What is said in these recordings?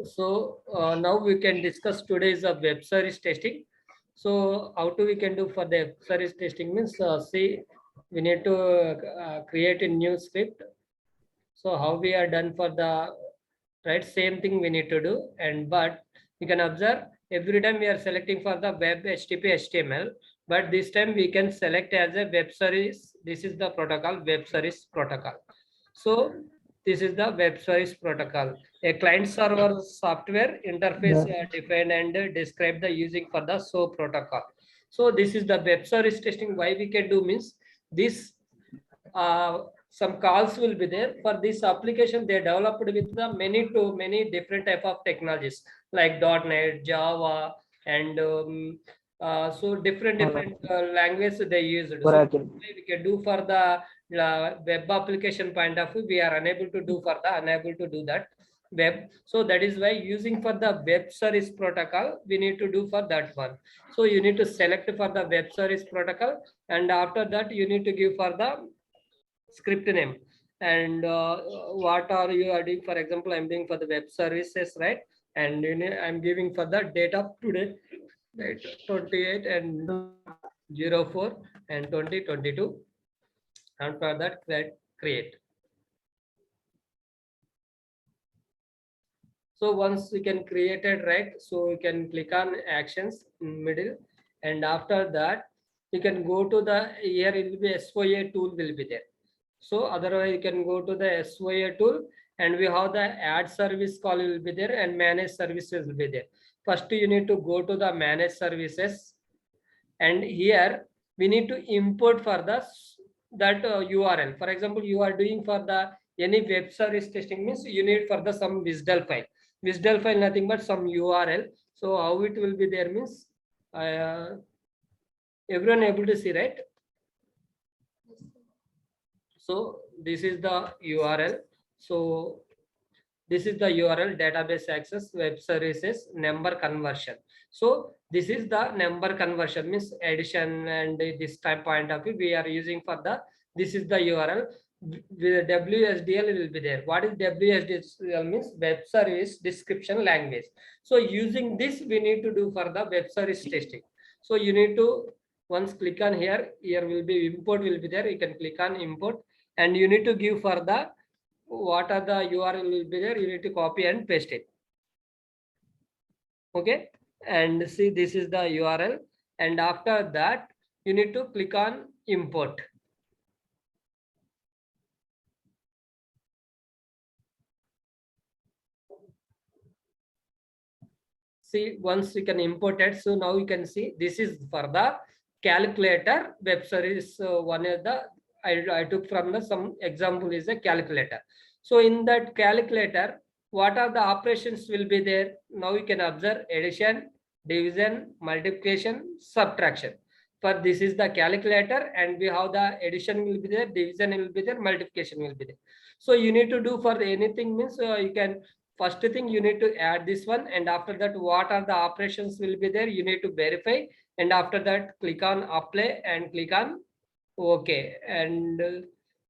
So now we can discuss today's web service testing. So how to we can do for the web service testing means see we need to create a new script. So how we are done for the right same thing we need to do, and but you can observe every time we are selecting for the web HTTP HTML, but this time we can select as a web service. This is the protocol, web service protocol. So this is the web service protocol, a client server software interface defined and describe the using for the SO protocol. So this is the web service testing. Why we can do means this some calls will be there for this application. They developed with the many different type of technologies like .NET, Java, and so different languages they used. So Oracle. we can do for the web application point of view. We are unable to do for the unable to do that web. So that is why using for the web service protocol we need to do for that one. So you need to select for the web service protocol, and after that you need to give for the script name, and what are you are doing. For example, I'm doing for the web services, right? And I'm giving for the date of today, right? 28 and 04 and 2022, and for that create. So once we can create it, right, so you can click on actions in middle, and after that you can go to the here it will be SOA tool will be there. So otherwise you can go to the SOA tool, and we have the add service call will be there and manage services will be there. First you need to go to the manage services, and here we need to import for the that URL. For example, you are doing for the any web service testing means you need for the some WSDL file. WSDL file nothing but some URL. So how it will be there means everyone able to see, right? So this is the URL. So this is the URL, database access, web services, number conversion. So this is the number conversion means addition, and this type point of view we are using for the, this is the URL. The WSDL will be there. What is WSDL means? Web service description language. So using this we need to do for the web service testing. So you need to once click on here, here will be import will be there. You can click on import, and you need to give for the what are the URL will be there. You need to copy and paste it. Okay, and see this is the URL, and after that you need to click on import. See, once you can import it, so now you can see this is for the calculator web service. One is the I took from the some example is a calculator. So in that calculator, what are the operations will be there? Now you can observe addition, division, multiplication, subtraction. For this is the calculator, and we have the addition will be there, division will be there, multiplication will be there. So you need to do for anything means you can first thing you need to add this one, and after that what are the operations will be there you need to verify, and after that click on apply and click on okay, and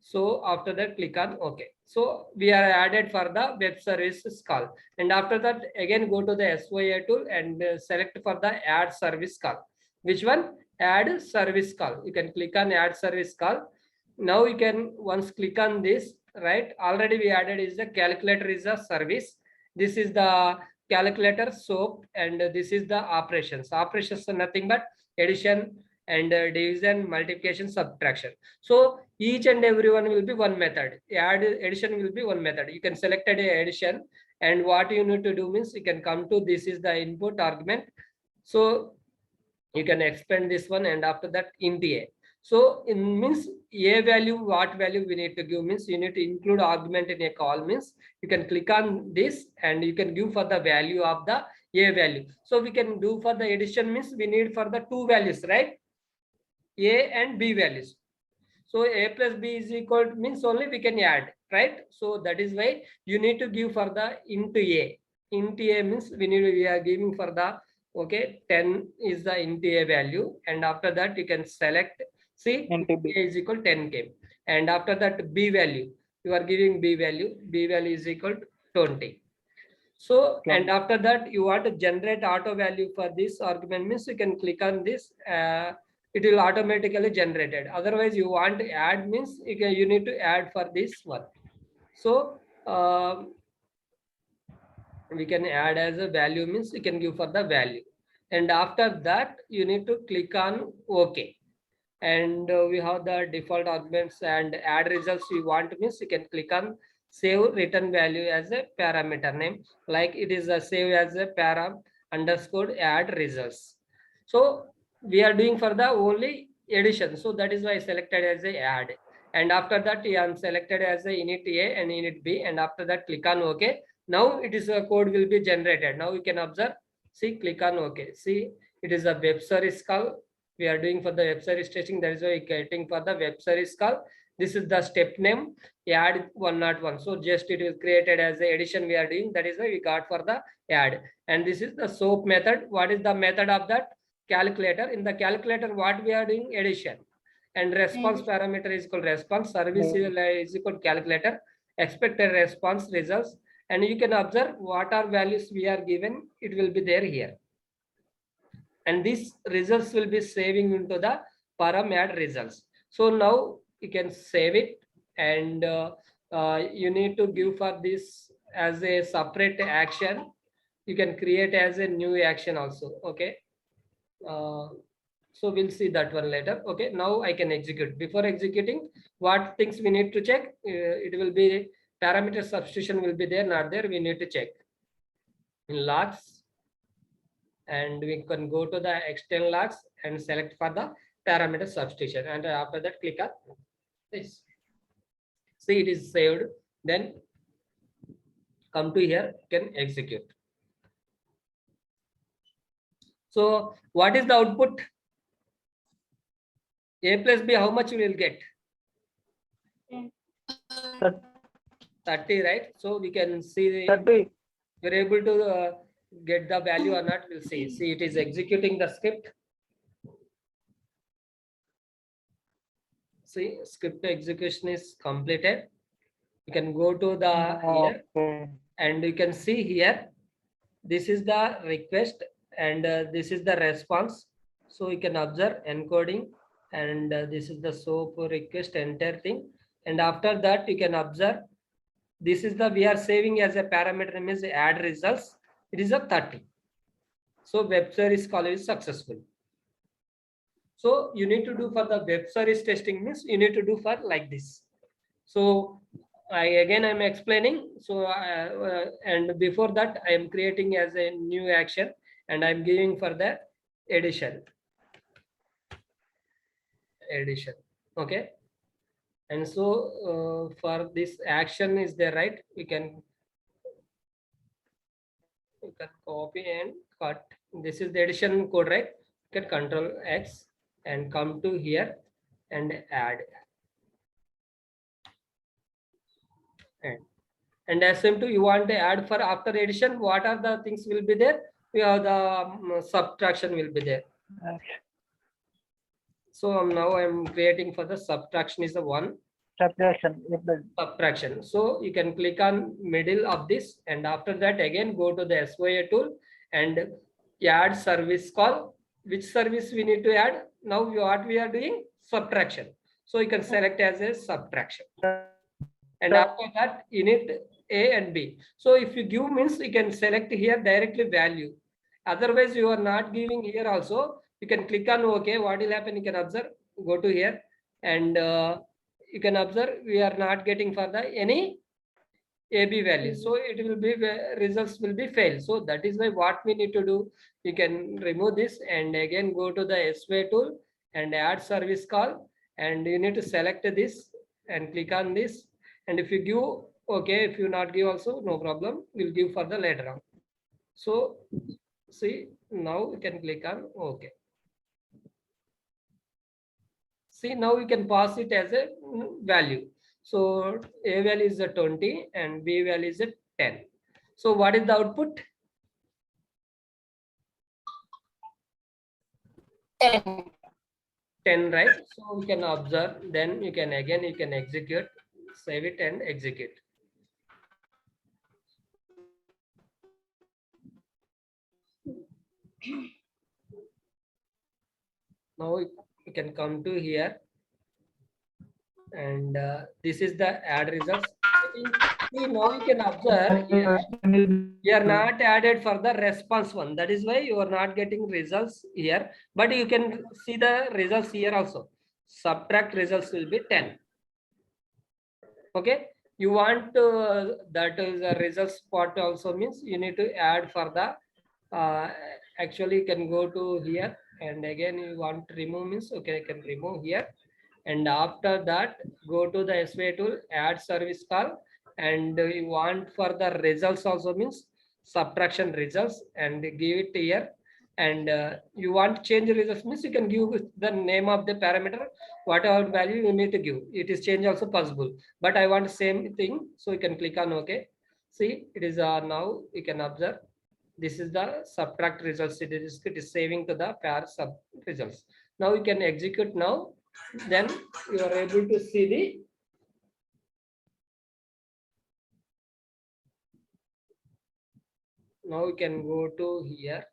so after that click on okay. So we are added for the web services call, and after that again go to the SOA tool and select for the add service call. Which one? Add service call. You can click on add service call. Now you can once click on this, right? Already we added is the calculator is a service. This is the calculator soap, and this is the operations. Operations are nothing but addition and division, multiplication, subtraction. So each and every one will be one method. Add addition will be one method. You can select a addition, and what you need to do means you can come to this is the input argument. So you can expand this one, and after that int a. So in means a value, what value we need to give means you need to include argument in a call means you can click on this and you can give for the value of the a value. So we can do for the addition means we need for the two values, right? A and B values. So a plus b is equal to means only we can add, right? So that is why you need to give for the into a. Int a means we are giving for the okay 10 is the int a value, and after that you can select see NTB. a is equal 10k, and after that b value you are giving b value is equal to 20. So, and after that, you want to generate auto value for this argument, means you can click on this. It will automatically generated. Otherwise, you want to add, means you need to add for this one. So we can add as a value, means you can give for the value. And after that, you need to click on OK. And we have the default arguments and add results you want, means you can click on save return value as a parameter name, like it is a save as a param underscore add results. So we are doing for the only addition, so that is why I selected as a add. And after that, I am selected as a init A and init B, and after that click on OK. Now it is a code will be generated. Now you can observe, see, click on OK. See, it is a web service call we are doing for the web service testing. That is why we're getting for the web service call. This is the step name, add 101. So just it is created as the addition we are doing. That is why we got for the add. And this is the SOAP method. What is the method of that? Calculator. In the calculator, what we are doing? Addition. And response parameter is called response. Service is equal to calculator. Expected response results. And you can observe what are values we are given. It will be there here. And these results will be saving into the param add results. So now you can save it, and you need to give for this as a separate action. You can create as a new action also. Okay. So we'll see that one later. Okay, now I can execute. Before executing, what things we need to check? It will be parameter substitution will be there, not there. We need to check in logs, and we can go to the external logs and select for the parameter substitution. And after that, click on this. See, it is saved. Then come to here, can execute. So what is the output? A plus B, how much we will get? 30, right? So we can see 30. We're able to get the value or not. We'll see. See, it is executing the script. See, script execution is completed. You can go to the here, and you can see here, this is the request, and this is the response. So you can observe encoding, and this is the SOAP request entire thing. And after that, you can observe, this is the, we are saving as a parameter, means add results. It is a 30. So web service call is successful. So you need to do for the web service testing, means you need to do for like this. So I'm explaining. So and before that, I am creating as a new action, and I'm giving for the addition. Okay. And so for this action is there, right? We can copy and cut. This is the addition code, right? You can Control X and come to here and add. And as same to you want to add for after addition, what are the things will be there? We have the subtraction will be there. So now I'm creating for the subtraction is the one. Subtraction. So you can click on middle of this, and after that again go to the SOA tool and add service call. Which service we need to add? Now what we are doing? Subtraction. So you can select as a subtraction. And after that, init A and B. So if you give, means you can select here directly value. Otherwise, you are not giving here also. You can click on OK. What will happen? You can observe. Go to here, and you can observe we are not getting for the any AB value. So it will be, results will be failed. So that is why what we need to do, you can remove this and again go to the SOA tool and add service call, and you need to select this and click on this. And if you give okay, if you not give also, no problem, we'll give for the later on. So see, now you can click on OK. See, now we can pass it as a value. So A value is a 20 and B value is a 10. So what is the output? 10, right? So we can observe, then you can again, you can execute, save it and execute. Now you can come to here, and this is the add results. See, now you can observe here, you are not added for the response one. That is why you are not getting results here. But you can see the results here also. Subtract results will be 10. Okay. You want that is the results part also means you need to add for the actually you can go to here, and again you want to remove means okay, I can remove here, and after that go to the SVA tool, add service call, and you want for the results also means subtraction results, and give it here, and you want change results means you can give the name of the parameter, whatever value you need to give, it is change also possible, but I want same thing, so you can click on OK. See, it is now you can observe this is the subtract results, it is saving to the pair sub results. Now you can execute now, then you are able to see the now you can go to here,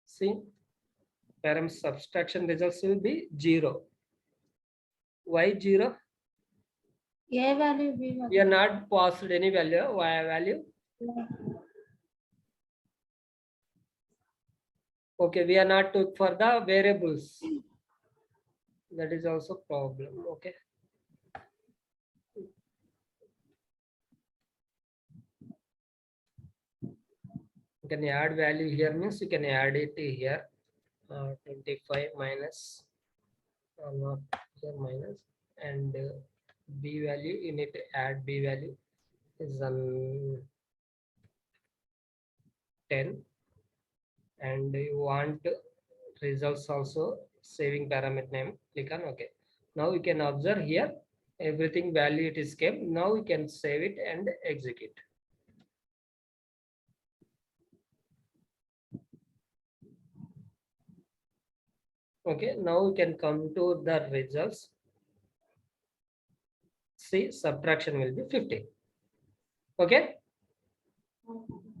see param subtraction results will be 0. Why 0? A value, B We value. are not passed any value. Why value? Okay, we are not took for the variables. That is also problem. Okay. You can add value here means you can add it here. 25 minus not here minus, and B value you need to add B value is 10, and you want results also saving parameter name, click on OK. Now you can observe here everything value it is came. Now you can save it and execute. Okay, now we can come to the results. See, subtraction will be 50. Okay.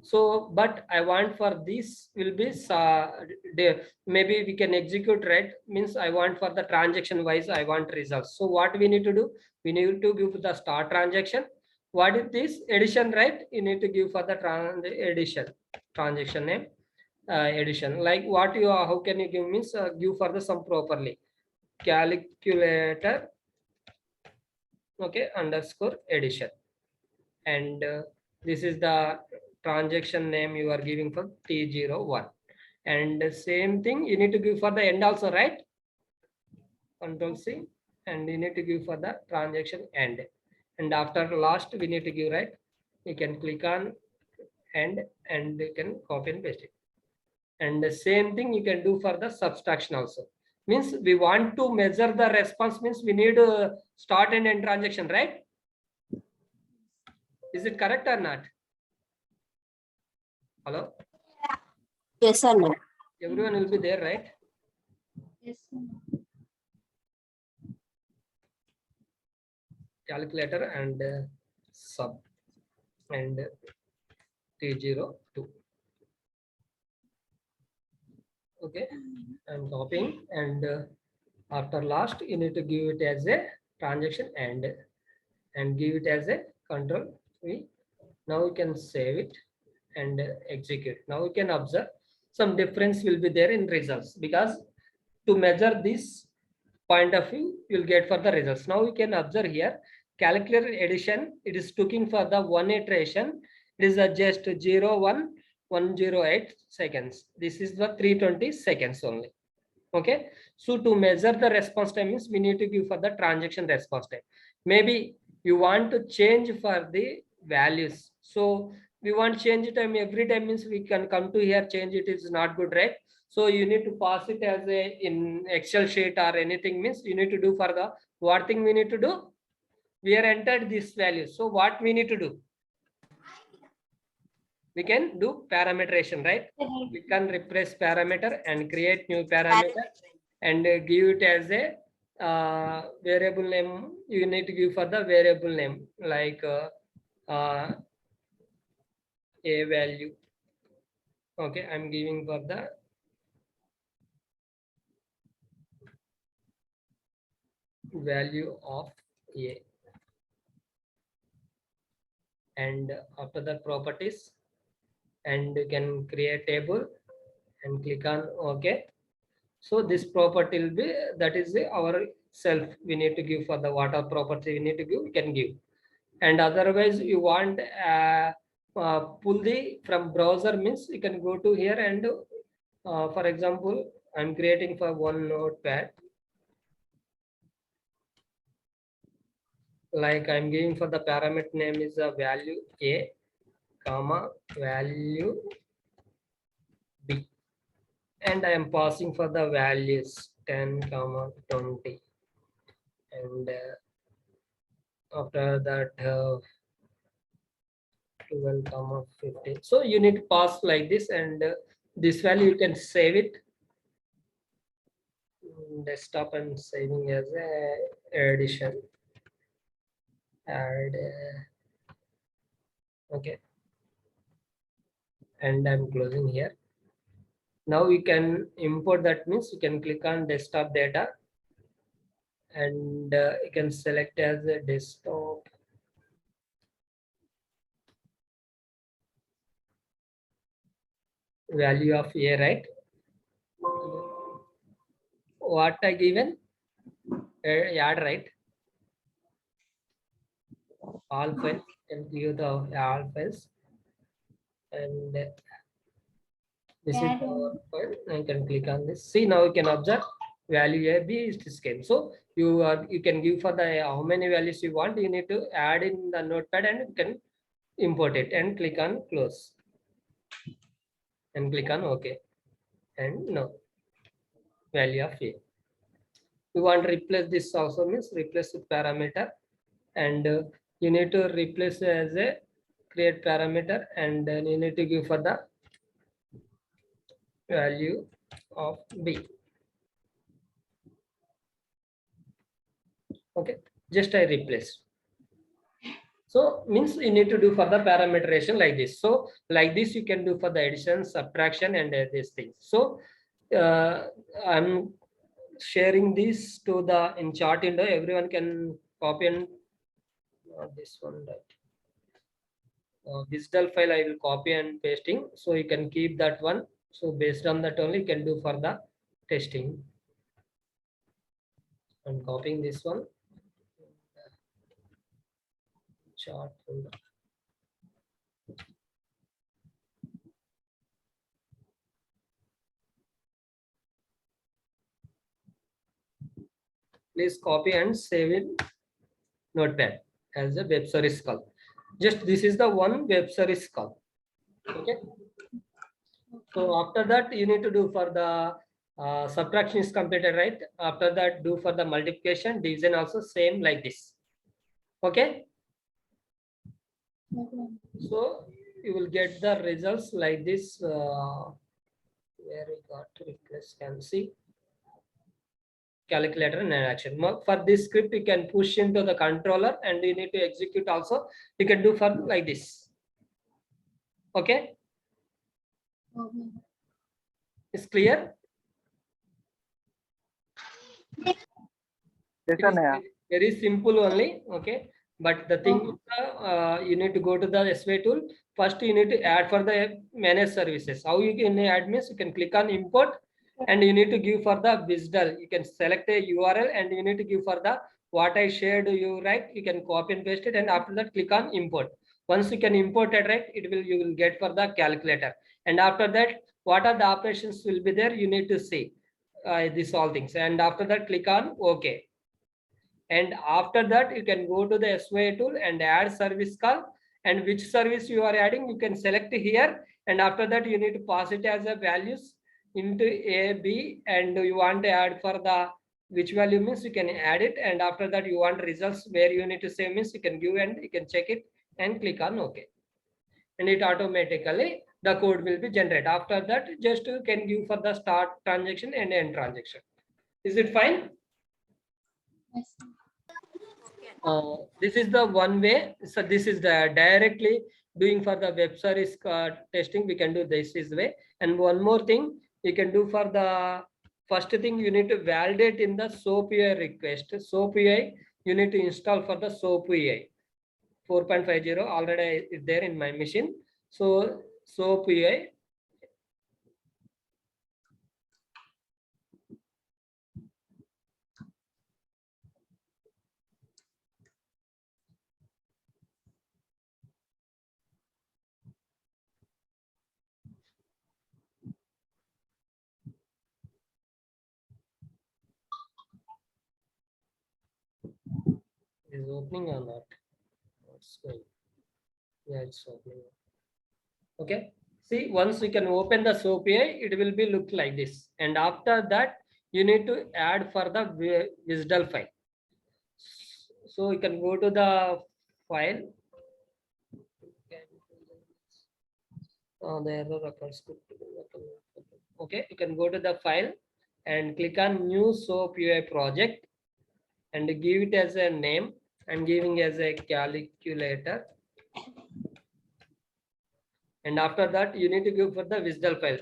So, but I want for this will be maybe we can execute, right? Means I want for the transaction wise, I want results. So what we need to do? We need to give the start transaction. What is this addition, right? You need to give for the addition transaction name. Addition, like what you how can you give means give for the sum properly, calculator, okay, underscore addition, and this is the transaction name you are giving for T01, and the same thing you need to give for the end also, right? Control C, and you need to give for the transaction end, and after last we need to give, right? You can click on end and you can copy and paste it. And the same thing you can do for the subtraction also. Means we want to measure the response means we need to start and end transaction, right? Is it correct or not? Hello? Yes or no? Everyone will be there, right? Yes. Calculator and sub and T02. Okay, I'm copying, and after last you need to give it as a transaction and give it as a control V. Now you can save it and execute. Now you can observe some difference will be there in results, because to measure this point of view you'll get for the results. Now we can observe here calculator addition, it is looking for the one iteration, it is just 0.108 seconds. This is the 320 seconds only. Okay, so to measure the response time means we need to give for the transaction response time. Maybe you want to change for the values, so we want change time every time means we can come to here, change it is not good, right? So you need to pass it as a in Excel sheet or anything, means you need to do for the what thing we need to do, we are entered this value, so what we need to do, we can do parameterization, right? We can replace parameter and create new parameter and give it as a variable name. You need to give for the variable name like a value. Okay, I'm giving for the value of A, and after that properties, and you can create table and click on OK. So this property will be, that is our self we need to give. For the water property we need to give, we can give. And otherwise you want pull the from browser, means you can go to here and for example I'm creating for one notepad, like I'm giving for the parameter name is a value A, comma value B, and I am passing for the values 10, comma 20, and after that 12, comma 15. So you need to pass like this, and this value you can save it desktop and saving as a addition, add okay, and I'm closing here. Now you can import, that means you can click on desktop data, and you can select as a desktop value of A, right? What I given add, right? All files, and give the all files, and this is Add our file. I can click on this. See, now you can observe value A, B is the same. So you can give for the how many values you want. You need to add in the notepad, and you can import it and click on close and click on OK. And no value of A. You want to replace this also, means replace with parameter, and you need to replace as a create parameter, and then you need to give for the value of B. Okay, just I replace. So means you need to do for the parameterization like this. So like this you can do for the addition, subtraction, and these things. So I'm sharing this to the in chart window. Everyone can copy and this one, right? Digital file I will copy and pasting, so you can keep that one. So based on that only you can do for the testing. I'm copying this one, chart window. Please copy and save in notepad as a web service call. Just this is the one web service call. Okay. So after that you need to do for the subtraction is completed, right? After that do for the multiplication, division also same like this. Okay. So you will get the results like this. Where we got to replace, can see calculator and action. For this script you can push into the controller, and you need to execute also. You can do for like this. Okay. It's clear. Very simple only. Okay, but the thing is, you need to go to the SY tool. First you need to add for the manage services. How you can add, means you can click on import, and you need to give for the visual. You can select a URL, and you need to give for the what I shared you, right? You can copy and paste it, and after that click on import. Once you can import it, right, you will get for the calculator, and after that what are the operations will be there, you need to see these all things, and after that click on OK. And after that you can go to the SY tool and add service call, and which service you are adding you can select here, and after that you need to pass it as a values into A, B, and you want to add for the which value, means you can add it, and after that you want results where you need to save, means you can give and you can check it and click on OK, and it automatically the code will be generated. After that just you can give for the start transaction and end transaction. Is it fine? This is the one way. So this is the directly doing for the web service testing, we can do this way. And one more thing you can do for the first thing, you need to validate in the SOAP UI request. SOAP UI, you need to install for the SOAP UI 4.50 already is there in my machine. So SOAP UI. Is opening or not? What's going? Yeah, it's opening. Okay. See, once you can open the SOAP UI, it will be look like this. And after that, you need to add for the WSDL file. So you can go to the file. The error occurs. Okay, you can go to the file and click on new SOAP UI project and give it as a name and giving as a calculator. And after that, you need to give for the WSDL file.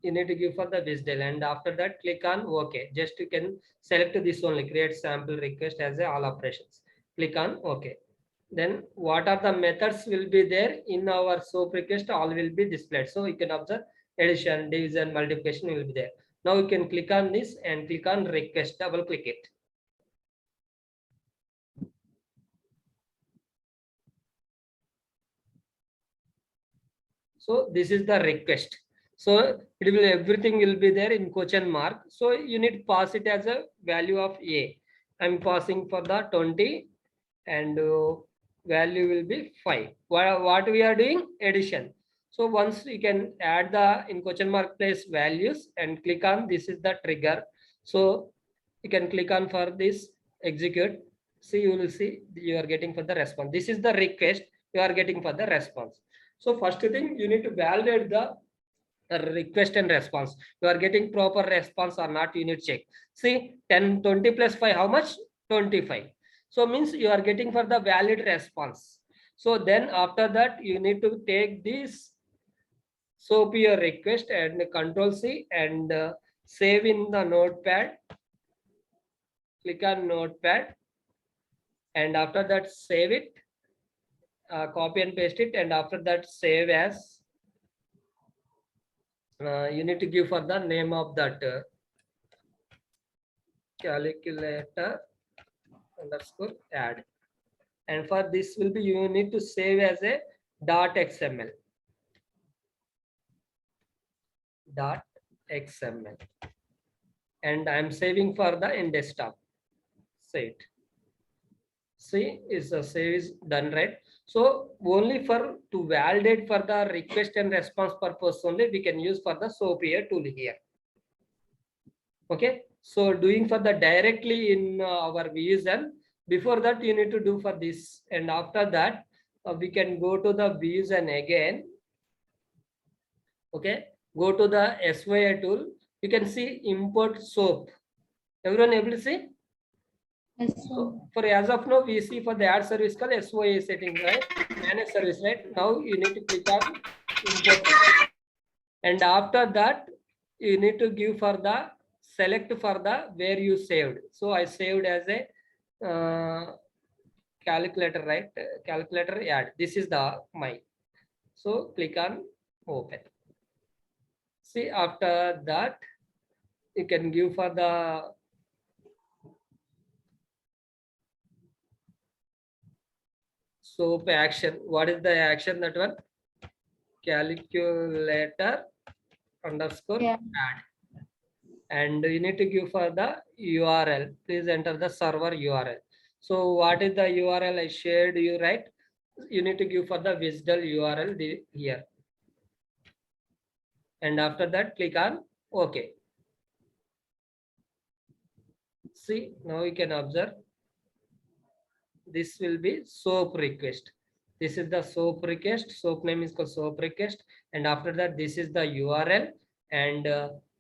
You need to give for the WSDL, and after that, click on OK. Just you can select this only, create sample request as a all operations. Click on OK. Then what are the methods will be there in our SOAP request, all will be displayed. So you can observe addition, division, multiplication will be there. Now you can click on this and click on request, double click it. So this is the request. So it will, everything will be there in question mark. So you need to pass it as a value of A. I'm passing for the 20 and value will be 5. What we are doing? Addition. So once you can add the in question mark place values and click on this is the trigger. So you can click on for this execute. See, you will see you are getting for the response. This is the request you are getting for the response. So first thing you need to validate the request and response. You are getting proper response or not, you need to check. See 10, 20 plus 5, how much? 25. So means you are getting for the valid response. So then after that you need to take this SOAP your request and control C and save in the notepad. Click on notepad and after that save it, copy and paste it, and after that save as. You need to give for the name of that calculator underscore add, and for this will be you need to save as a .xml. And I'm saving for the in desktop. Save it. See, is the save is done, right? So only for to validate for the request and response purpose only we can use for the SOAP tool here. Okay, so doing for the directly in our Vision, before that you need to do for this, and after that we can go to the Vision again. Okay, go to the SYA tool. You can see import SOAP. Everyone able to see? Yes, so for as of now, we see for the add service called SYA setting, right? Manage service, right? Now you need to click on import. And after that, you need to give for the select for the where you saved. So I saved as a calculator, right? Calculator add. This is the my. So click on open. See, after that, you can give for the SOAP action. What is the action? That one? Calculator underscore add. And you need to give for the URL. Please enter the server URL. So what is the URL I shared you, right? You need to give for the WSDL URL here. And after that, click on OK. See, now you can observe. This will be SOAP request. This is the SOAP request. SOAP name is called SOAP request. And after that, this is the URL. And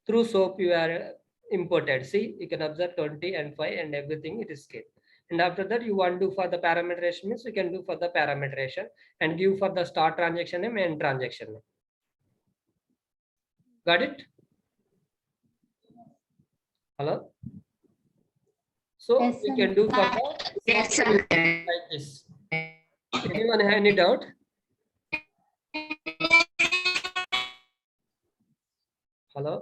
through SOAP you are imported. See, you can observe 20 and 5 and everything it is skipped. And after that, you want to do for the parameterization means you can do for the parameterization and give for the start transaction name and transaction name. Got it? Hello? So Yes, we sir. can do for the like this. Anyone have any doubt? Hello?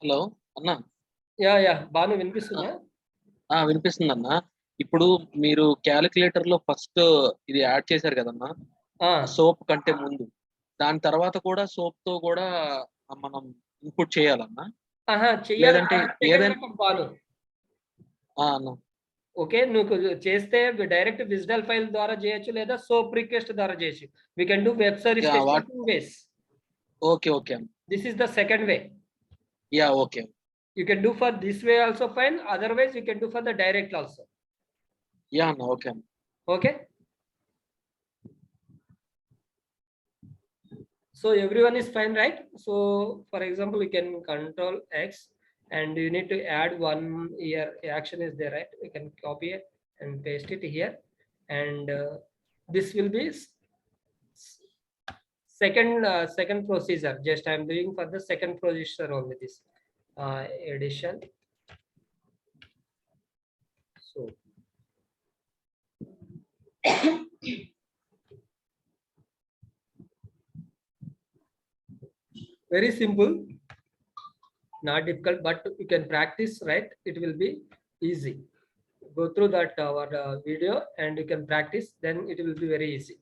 Hello అన్నా yeah Banu వినిపిస్తుందా? వినిపిస్తుంది అన్న. ఇప్పుడు మీరు calculator లో first ఇది add చేశారు కదన్నా, సోప్ కంటే ముందు. దాని తర్వాత కూడా సోప్ తో కూడా మనం ఇన్పుట్ చేయాలన్నా? లేదంటే ఏదైనా బాను అన్న ఓకే, నువ్వు చేస్తే డైరెక్ట్ విజ్డల్ ఫైల్ ద్వారా చేయొచ్చు లేదా సోప్ రిక్వెస్ట్ ద్వారా చేయొచ్చు. We can do web service testing 2 ways. Okay This is the second way. Okay. You can do for this way also fine. Otherwise, you can do for the direct also. అన్న okay అన్న. Okay. So everyone is fine, right? So for example, you can control X and you need to add one here. Action is there, right? You can copy it and paste it here. And this will be second procedure. Just I'm doing for the second procedure only this addition. So very simple, not difficult, but you can practice, right? It will be easy. Go through that our video and you can practice, then it will be very easy.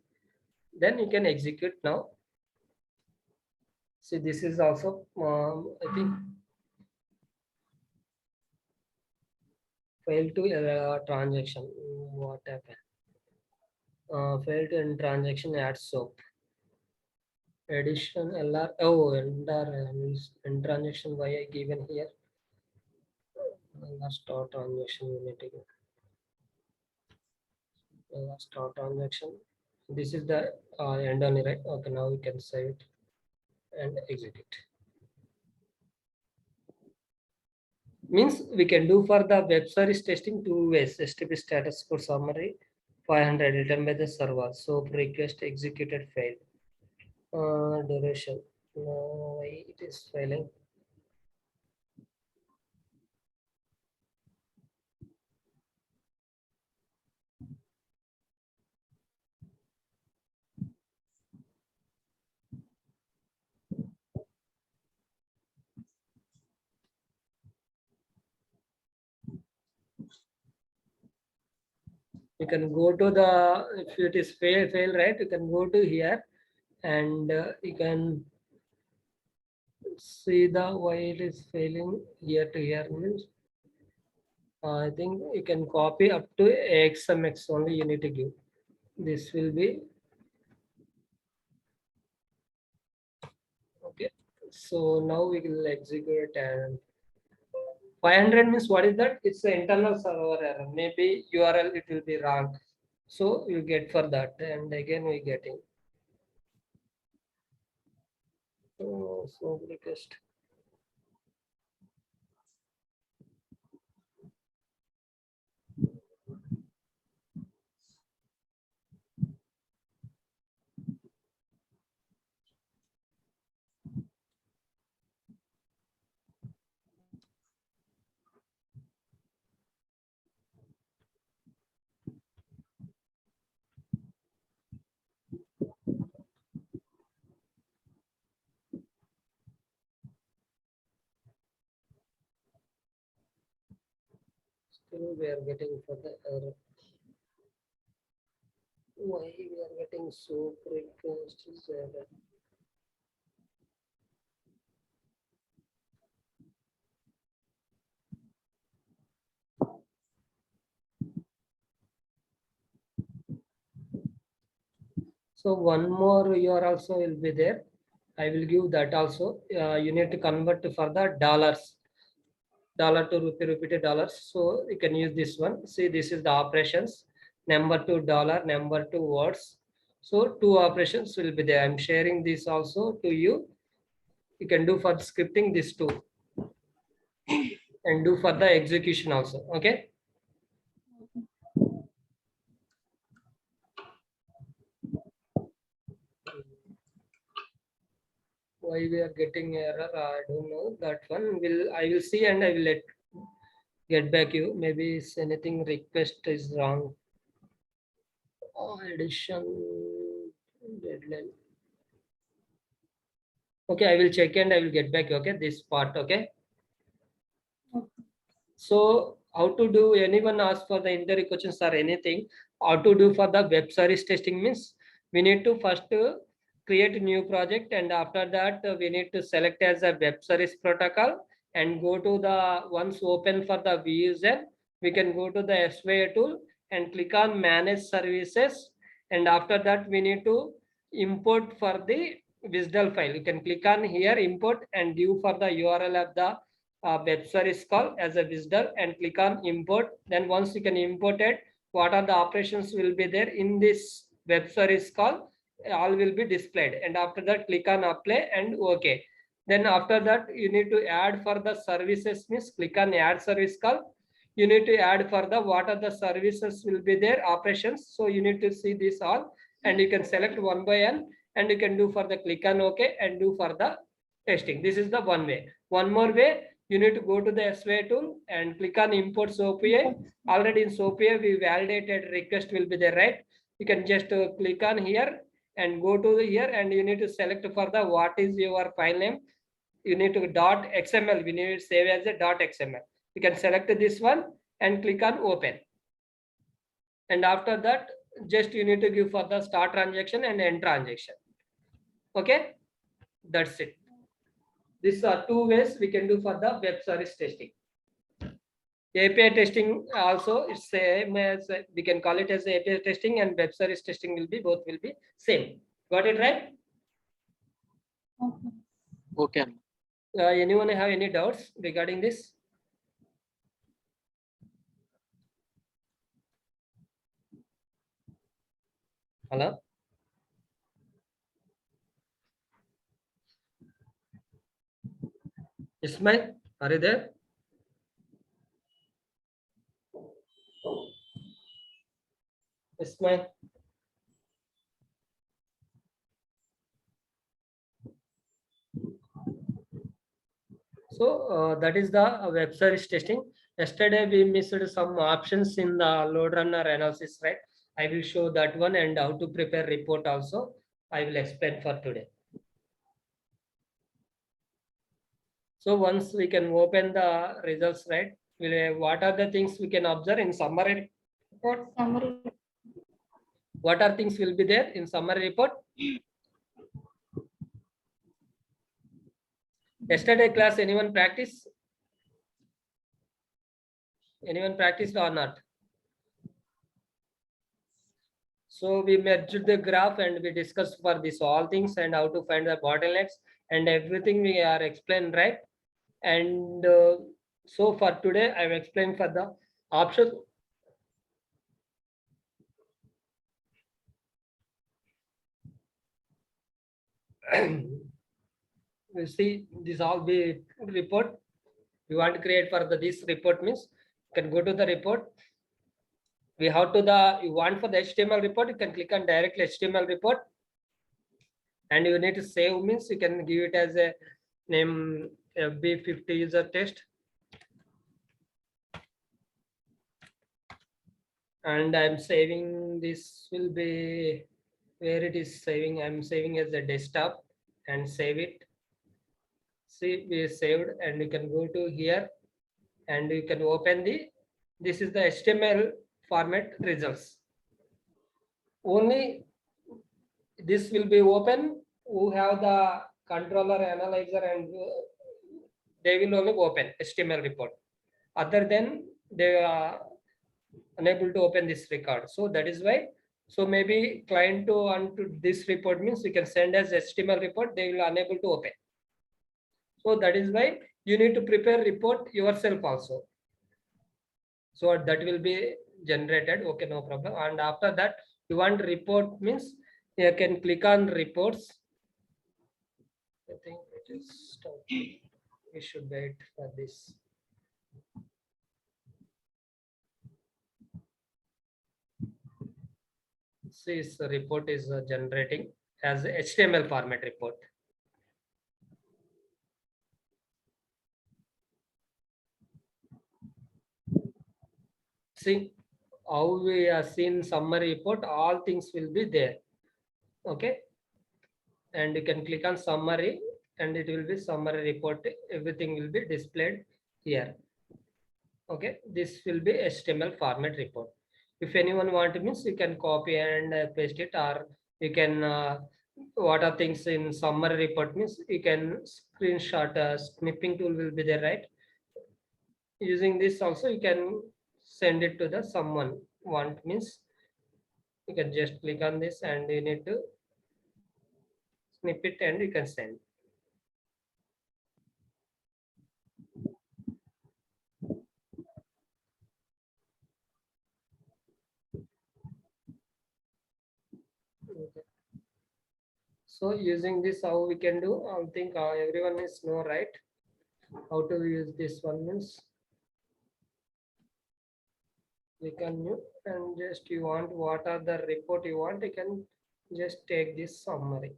Then you can execute now. See, this is also I think fail to transaction. What happened? Fail to end transaction at soap. Addition LR. Oh, end transaction why I given here. Start transaction unity. Start transaction. This is the end only, right? Okay, now we can save it and execute. Means we can do for the web service testing 2 ways. HTTP status code summary 500 written by the server. So request executed fail. Duration. No, why it is failing? You can go to the, if it is fail, right? You can go to here and you can see the why it is failing here to here means I think you can copy up to XMX only you need to give. This will be okay. So now we will execute and 500 means what is that? It's the internal server error. Maybe URL it will be wrong. So you get for that and again we getting. So request. Still we are getting for the error. Why we are getting so request is error? So one more URL also will be there. I will give that also. You need to convert for the dollars. Dollar to rupee to dollars. So you can use this one. See, this is the operations. Number to dollar, number to words. So 2 operations will be there. I'm sharing this also to you. You can do for scripting this too. and do for the execution also. Okay. Why we are getting error? I don't know. That one I will see and I will get back you. Maybe it's anything request is wrong. Addition deadline. Okay, I will check and I will get back. Okay, this part. Okay. So how to do? Anyone ask for the interview questions or anything? How to do for the web service testing means we need to first create a new project, and after that we need to select as a web service protocol and go to the once open for the user. We can go to the SVA tool and click on manage services, and after that we need to import for the visual file. You can click on here import and give for the URL of the web service call as a visitor and click on import. Then once you can import it, what are the operations will be there in this web service call, all will be displayed, and after that click on apply and okay. Then after that you need to add for the services means click on add service call. You need to add for the what are the services will be there operations. So you need to see this all and you can select one by one and you can do for the click on okay and do for the testing. This is the one way. One more way, you need to go to the SVA tool and click on import SOAP-AI. Already in SOAP-AI, we validated request will be there, right? You can just click on here and go to here and you need to select for the what is your file name. You need to .xml. We need to save as a .xml. You can select this one and click on open. And after that, just you need to give for the start transaction and end transaction. Okay, that's it. These are two ways we can do for the web service testing. API testing also it's same as we can call it as API testing, and web service testing will be both will be same. Got it right? Okay. Anyone have any doubts regarding this? Hello. Ismail, are you there? Ismail. So that is the web service testing. Yesterday we missed some options in the load runner analysis, right? I will show that one and how to prepare report also. I will explain for today. So once we can open the results, right? What are the things we can observe in summary report? What are things will be there in summary report? Yesterday class, anyone practice? Anyone practiced or not? So we merged the graph and we discussed for this all things and how to find the bottlenecks and everything we are explained, right? And so for today, I will explain for the option. We see this all be report. We want to create for this report means you can go to the report. We have to you want for the HTML report, you can click on directly HTML report. And you need to save means you can give it as a name FB50 user test. And I'm saving this will be where it is saving. I'm saving as a desktop and save it. See, we saved and you can go to here and you can open this is the HTML format results. Only this will be open who have the controller, analyzer, and they will only open HTML report. Other than they are unable to open this record. So that is why. So maybe client to onto this report means you can send as HTML report, they will unable to open. So that is why you need to prepare report yourself also. So that will be generated. Okay, no problem. And after that, you want report means you can click on reports. I think it is stopped. We should wait for this. this report is generating as HTML format report. See how we have seen summary report, all things will be there. Okay, and you can click on summary and it will be summary report, everything will be displayed here. Okay, this will be HTML format report. If anyone want means you can copy and paste it, or you can what are things in summary report means you can screenshot, snipping tool will be there, right? Using this also you can send it to the someone want means you can just click on this and you need to snip it and you can send. Okay. So using this, how we can do? I think everyone is know, right? How to use this one means click on new and just you want what are the report you want, you can just take this summary.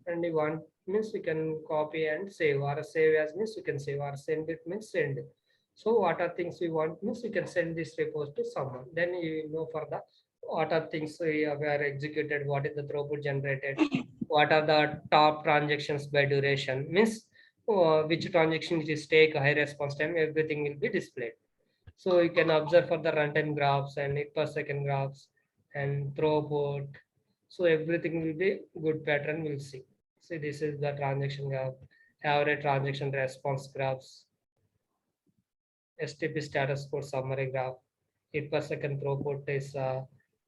And you want means you can copy and save, or save as means you can save, or send it means send. So what are things you want means you can send this report to someone. Then you know for the what are things we were executed, what is the throughput generated, what are the top transactions by duration means which transaction it is take high response time, everything will be displayed. So you can observe for the runtime graphs and it per second graphs and throughput. So everything will be good pattern we'll see. See, this is the transaction graph, average transaction response graphs, STP status code summary graph, it per second throughput is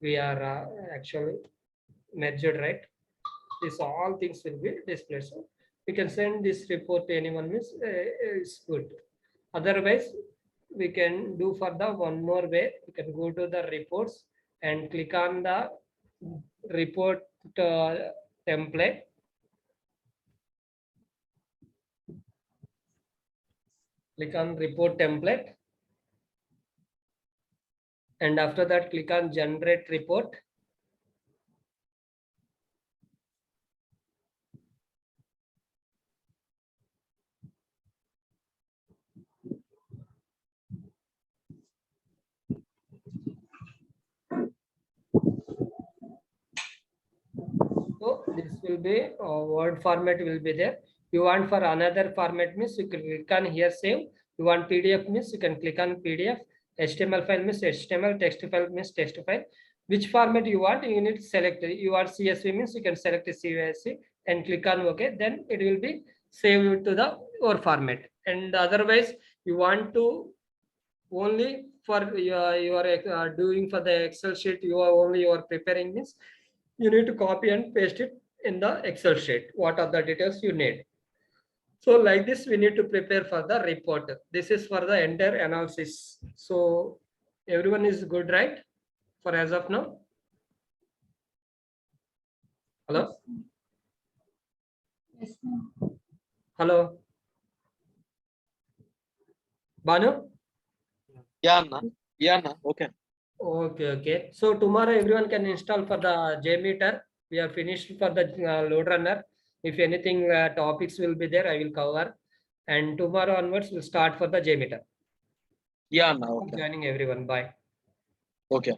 we are actually measured, right? These all things will be displayed. So we can send this report to anyone means is good. Otherwise, we can do for the one more way. You can go to the reports and click on the report template. Click on report template. And after that, click on generate report. So this will be word format will be there. You want for another format means you can click on here save. You want PDF means you can click on PDF. HTML file means HTML, text file means text file. Which format you want, you need to select. You want CSV means you can select CSV and click on OK. Then it will be saved to the or format. And otherwise, you want to only for your doing for the Excel sheet, you are preparing this. You need to copy and paste it in the Excel sheet. What are the details you need? So like this, we need to prepare for the report. This is for the entire analysis. So everyone is good, right? For as of now. Hello. Yes, sir. Hello. Banu. Yeah, Anna. Yeah, Anna. Okay. Okay. So tomorrow everyone can install for the JMeter. We are finished for the load runner. If anything topics will be there, I will cover. And tomorrow onwards, we'll start for the JMeter. Yeah, Anna. Okay. Joining everyone. Bye. Okay.